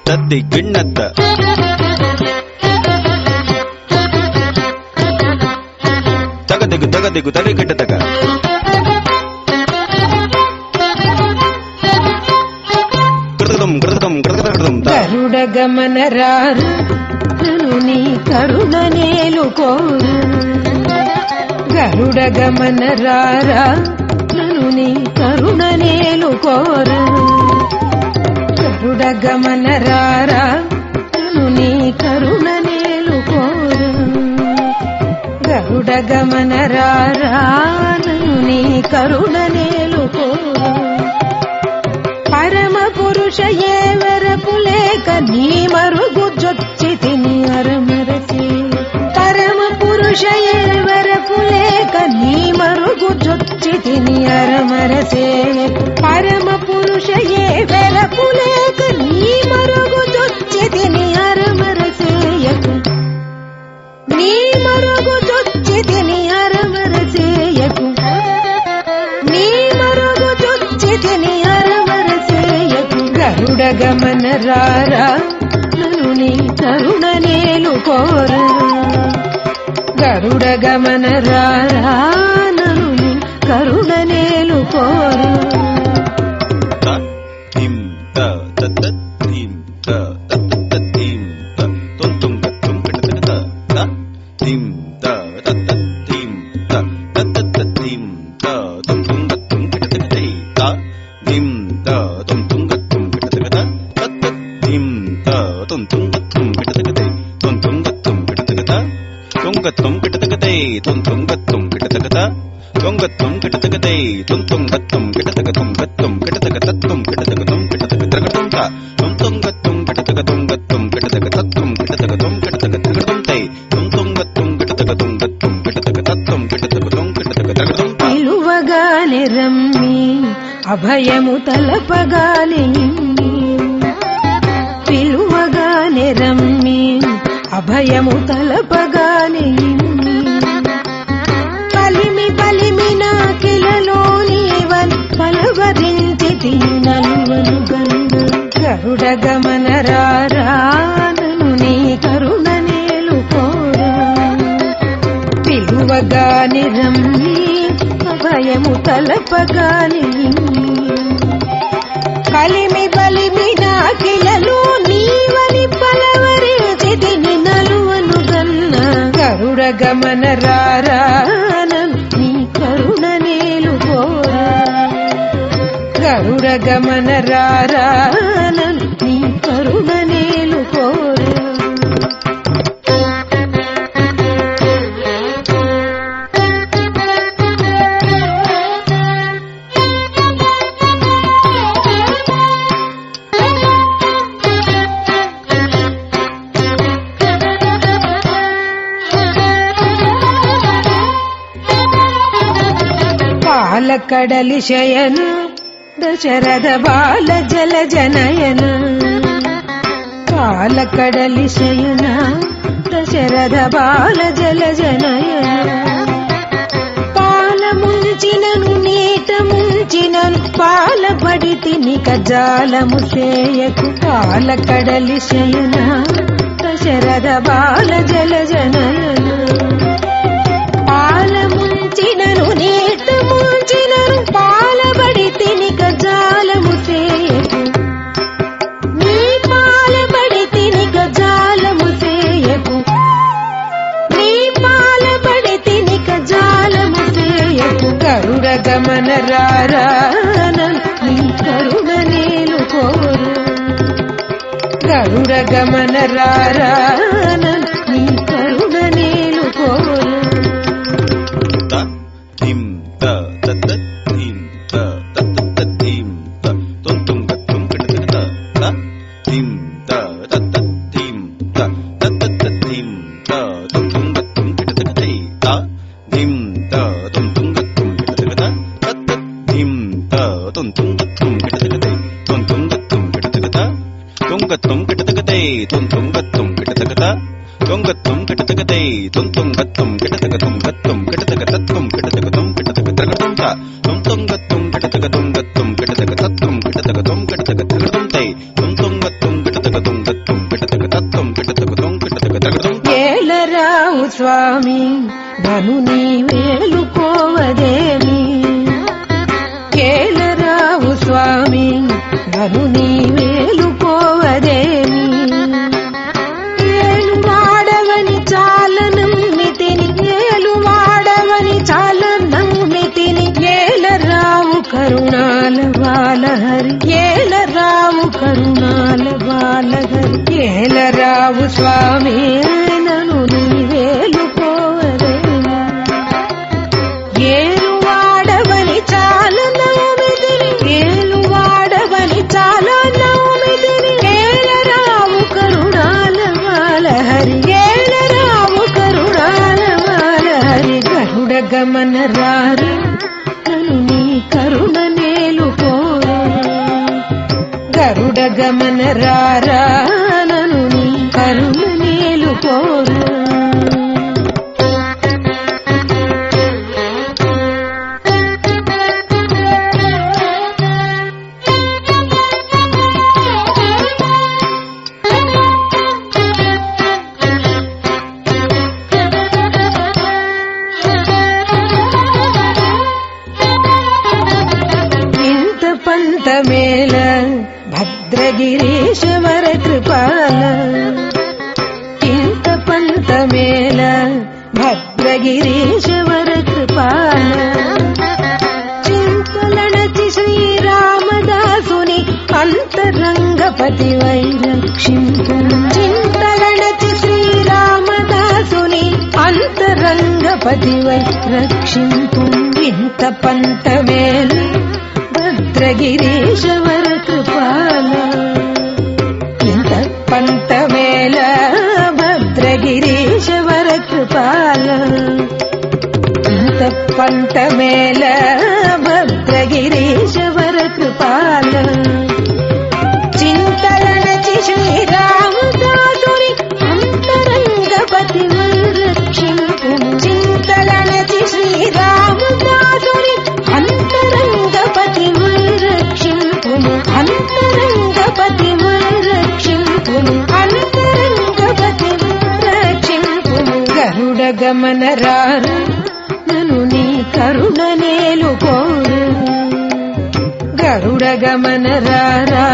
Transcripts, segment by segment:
ತದ್ದಿ ಗಿಣ್ಣತ್ತ ತಗದಿಗು ತಗದಿಗು ತಲೆಗಿಟ್ಟ ತಗ గరుడ గమనరారు నీ కరుణ నేలు కోరు గరుడ గమనరారా నీ కరుణ నేలు కోరు గరుడ గమనరారా నీ కరుణ నేలు కోరు గరుడ గమనరారా నీ కరుణ నేలు కోరు పరమ పురుష ఏవరపు లేక నీ మరుగు జొచ్చి తిని అరమరసి పరమ పురుష ఏవరపు లేక నీ మరుగు జొచ్చి తిని అరమరసే పరమ పురుష ఏవరపు లేక నీ మరుగు జొచ్చి తిని అరమరసేయకు నీ మరుగు జొచ్చి తిని అరమరసేయకు నీ మరుగు జొచ్చి తిని గరుడ గమన రారా నన్ను నీ కరుణ నేలు కోరు గరుడ గమన రారా నన్ను నీ కరుణ నేలు కోరు పిలువగానే రమ్మి అభయము తలపగానే పిలువగానే రమ్మి అభయము తలపగానే బలిమి బలిమి నాకిలలో నీవని పలవరించి తీనలువను గంగ గరుడ గమన రారాను నీ కరుణ నేలు కోరు పిలువగాని రమ్మి అభయము తలపగాని బలిమి బలిమి నాకిలలో నీవని పలవరించి తిని నలువను గన్న గరుడ గమన రారాను నీ కరుణ నేలు కోరు గరుడ గమన రారాను నీ కరుణ నేలు కోరు పాలకడలి శయన దశరథ బాల జల జనయన పాలకడలి శయన దశరథ బాల జల జనయన పాల ముంచినను నీట ముంచినను పాలపడి తిని కజాలము చేయకు పాలకడలి శయన దశరథ బాల జల జనయన పాల ముంచినను నీట ముంచినను పాలబడి తిని గజాలము చేయకు నీ పాలబడి తిని గజాలము చేయకు నీ పాలబడి తిని గజాలము చేయకు గరుడ గమన రారాను నీ కరుణ నేలు కోరు గరుడ గమన రారాను నీ కరుణ నేలు కోరు తుంగ నను నీ వేలుకోవదేమి ఏలరావు స్వామి నను నీ వేలుకోవదేమి ఏలు వాడవని చాల నమ్మితిని ఏలు వాడవని చాల నమ్మితిని ఏలరావు కరుణాల బాలహరి ఏలరావు కరుణాల బాలహరి ఏలరావు స్వామి నను నీ వేలుకోవదేమి ఏలు వాడవని చాల నమ్మితిని ఏలు వాడవని చాల నమ్మితిని ఏలరావు కరుణాల బాలహరి ఏలరావు కరుణాల బాలహరి గరుడ గమన రారి నను నీ కరుణ నేలుకోరు గరుడ గమన రారా నను నీ కరుణ నేలుకోరు ఇంత పంతమేల భద్రగిరీశవర కృపాల ఇంత పంతమేల భద్రగిరీశవర కృపాల చింతలణచి శ్రీరామదాసుని అంతరంగపతి వైరక్షింపు చింతలణచి శ్రీరామదాసుని అంతరంగపతి వైరక్షింపు ఇంత పంతమేల భద్రగిరీశవర కృపాల ఇంత పంతమేల భద్రగిరీశవర కృపాల ఇంత పంతమేల భద్రగిరీశవర కృపాల చింతలణచి శ్రీరామదాసుని అంతరంగపతి వైరక్షింపు చింతలణచి శ్రీరామదాసుని అంతరంగపతి వైరక్షింపును అంతరంగపతి వైరక్షింపును అంతరంగపతి వైరక్షింపును గరుడ గమన రారు నను నీ కరుణ నేలుకోరు గరుడ గమన రారా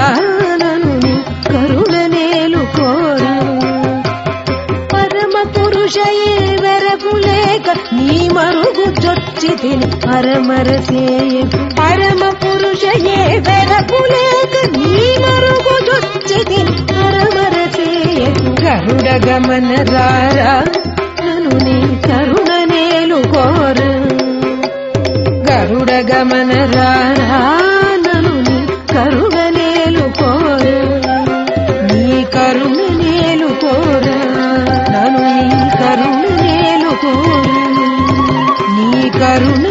నను నీ కరుణ నేలుకోరు పరమ పురుషయే వెరపులేక నీ మరుగు చొచ్చి తిని పరమరసేయకు పరమ పురుషయే వెరపులేక నీ మరుగు చొచ్చి తిని పరమరసేయకు గరుడ గమన రారా నను నీ కరుణ నేలుకోరు గరుడ గమన రారా నను నీ కరుణ నేలుకోరు నీ కరుణ నేలుకోరా నను నీ కరుణ నేలుకోరు నీ కరుణ